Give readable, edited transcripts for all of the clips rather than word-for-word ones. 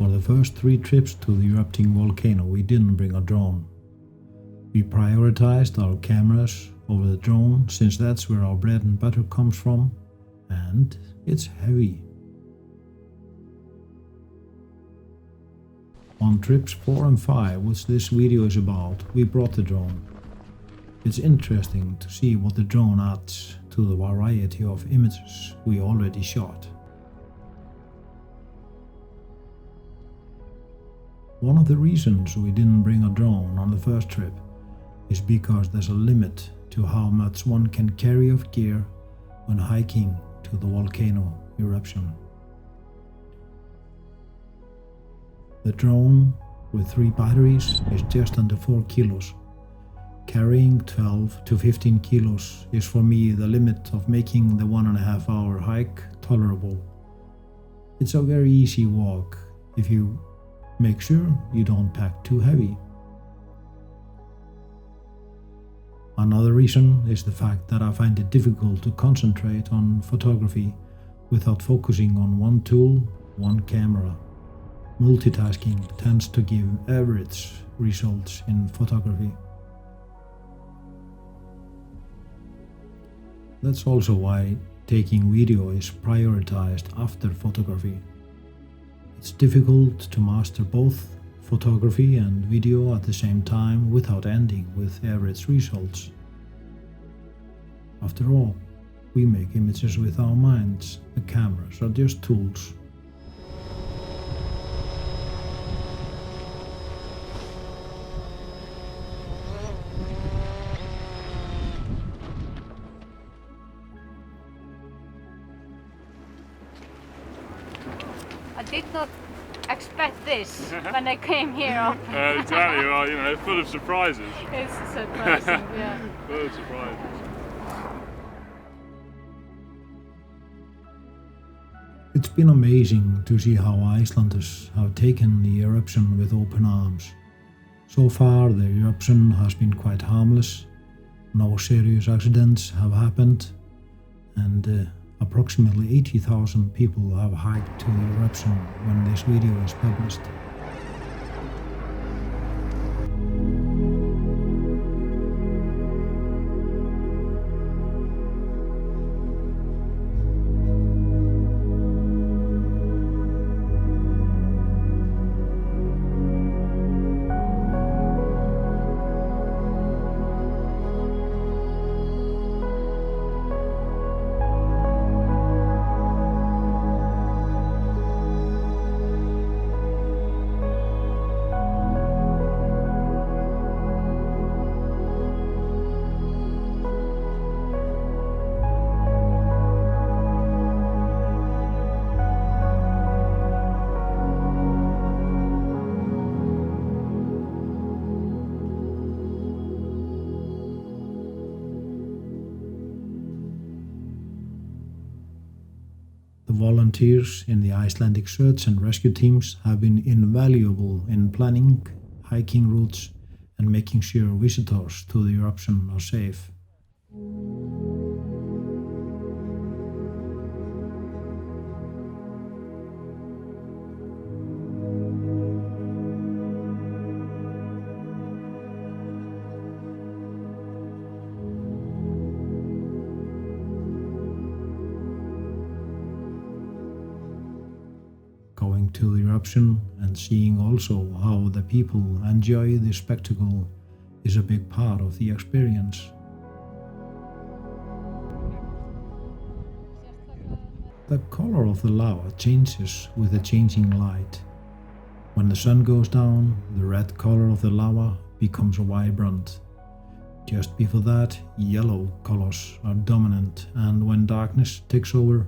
For the first 3 trips to the erupting volcano, we didn't bring a drone. We prioritized our cameras over the drone since that's where our bread and butter comes from, and it's heavy. On trips 4 and 5, which this video is about, we brought the drone. It's interesting to see what the drone adds to the variety of images we already shot. One of the reasons we didn't bring a drone on the first trip is because there's a limit to how much one can carry of gear when hiking to the volcano eruption. The drone with 3 batteries is just under 4 kilos. Carrying 12 to 15 kilos is for me the limit of making the 1.5 hour hike tolerable. It's a very easy walk if you make sure you don't pack too heavy. Another reason is the fact that I find it difficult to concentrate on photography without focusing on one tool, one camera. Multitasking tends to give average results in photography. That's also why taking video is prioritized after photography. It's difficult to master both photography and video at the same time without ending with average results. After all, we make images with our minds. The cameras are just tools. I did not expect this when I came here up. Exactly, well, full of surprises. It's surprising, yeah. Full of surprises. It's been amazing to see how Icelanders have taken the eruption with open arms. So far, the eruption has been quite harmless. No serious accidents have happened, and approximately 80,000 people have hiked to the eruption when this video is published. The volunteers in the Icelandic search and rescue teams have been invaluable in planning hiking routes and making sure visitors to the eruption are safe. Going to the eruption and seeing also how the people enjoy the spectacle is a big part of the experience. The color of the lava changes with the changing light. When the sun goes down, the red color of the lava becomes vibrant. Just before that, yellow colors are dominant, and when darkness takes over,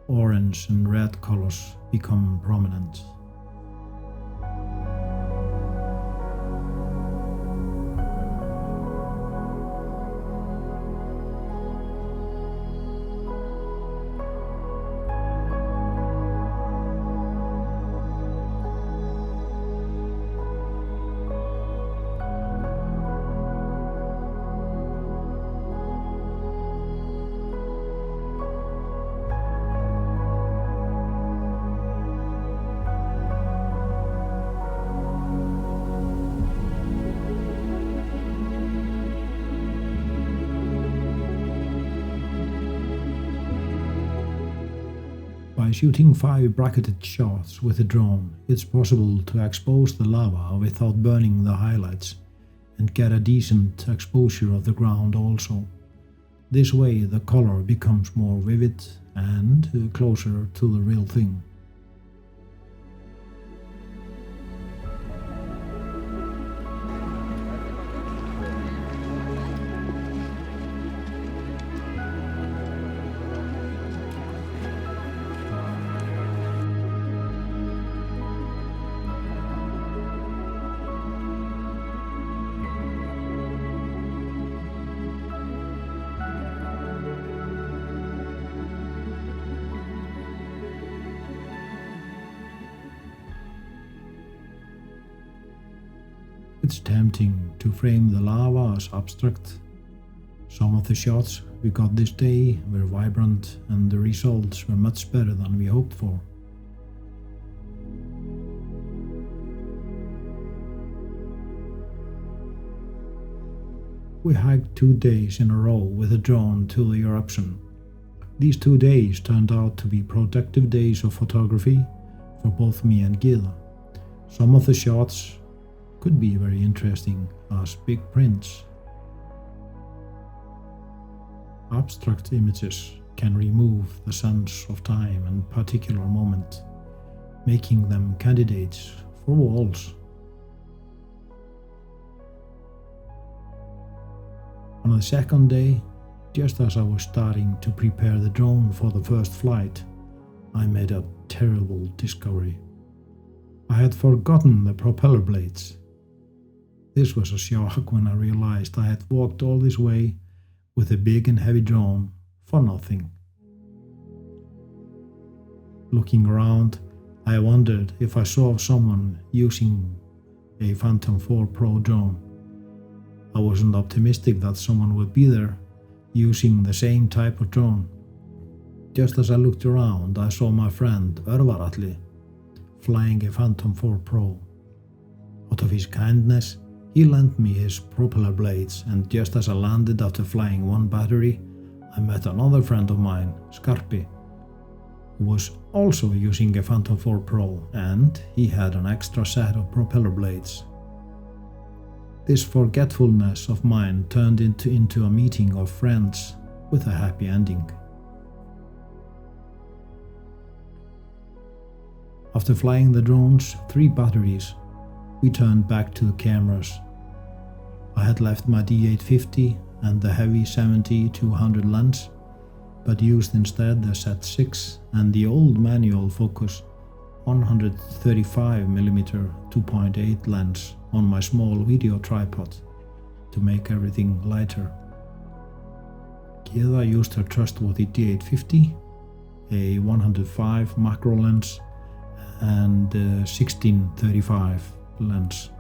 orange and red colors become prominent. By shooting 5 bracketed shots with a drone, it's possible to expose the lava without burning the highlights and get a decent exposure of the ground also. This way the color becomes more vivid and closer to the real thing. It's tempting to frame the lava as abstract. Some of the shots we got this day were vibrant and the results were much better than we hoped for. We hiked 2 days in a row with a drone to the eruption. These 2 days turned out to be productive days of photography for both me and Gyda. Some of the shots could be very interesting as big prints. Abstract images can remove the sense of time and particular moment, making them candidates for walls. On the second day, just as I was starting to prepare the drone for the first flight, I made a terrible discovery. I had forgotten the propeller blades. This was a shock when I realized I had walked all this way with a big and heavy drone for nothing. Looking around, I wondered if I saw someone using a Phantom 4 Pro drone. I wasn't optimistic that someone would be there using the same type of drone. Just as I looked around, I saw my friend Atli flying a Phantom 4 Pro. Out of his kindness, he lent me his propeller blades, and just as I landed after flying 1 battery, I met another friend of mine, Skarpi, who was also using a Phantom 4 Pro, and he had an extra set of propeller blades. This forgetfulness of mine turned into a meeting of friends with a happy ending. After flying the drone's 3 batteries, we turned back to the cameras. I had left my D850 and the heavy 70-200 lens, but used instead the Z6 and the old manual focus 135mm 2.8 lens on my small video tripod to make everything lighter. Gyda used her trustworthy D850, a 105 macro lens and a 16-35 lens.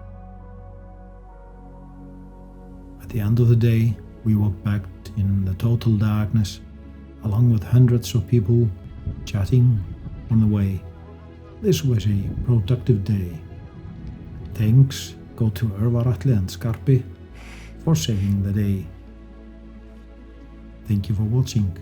At the end of the day, we walked back in the total darkness, along with hundreds of people chatting on the way. This was a productive day. Thanks go to Atli and Skarpi for saving the day. Thank you for watching.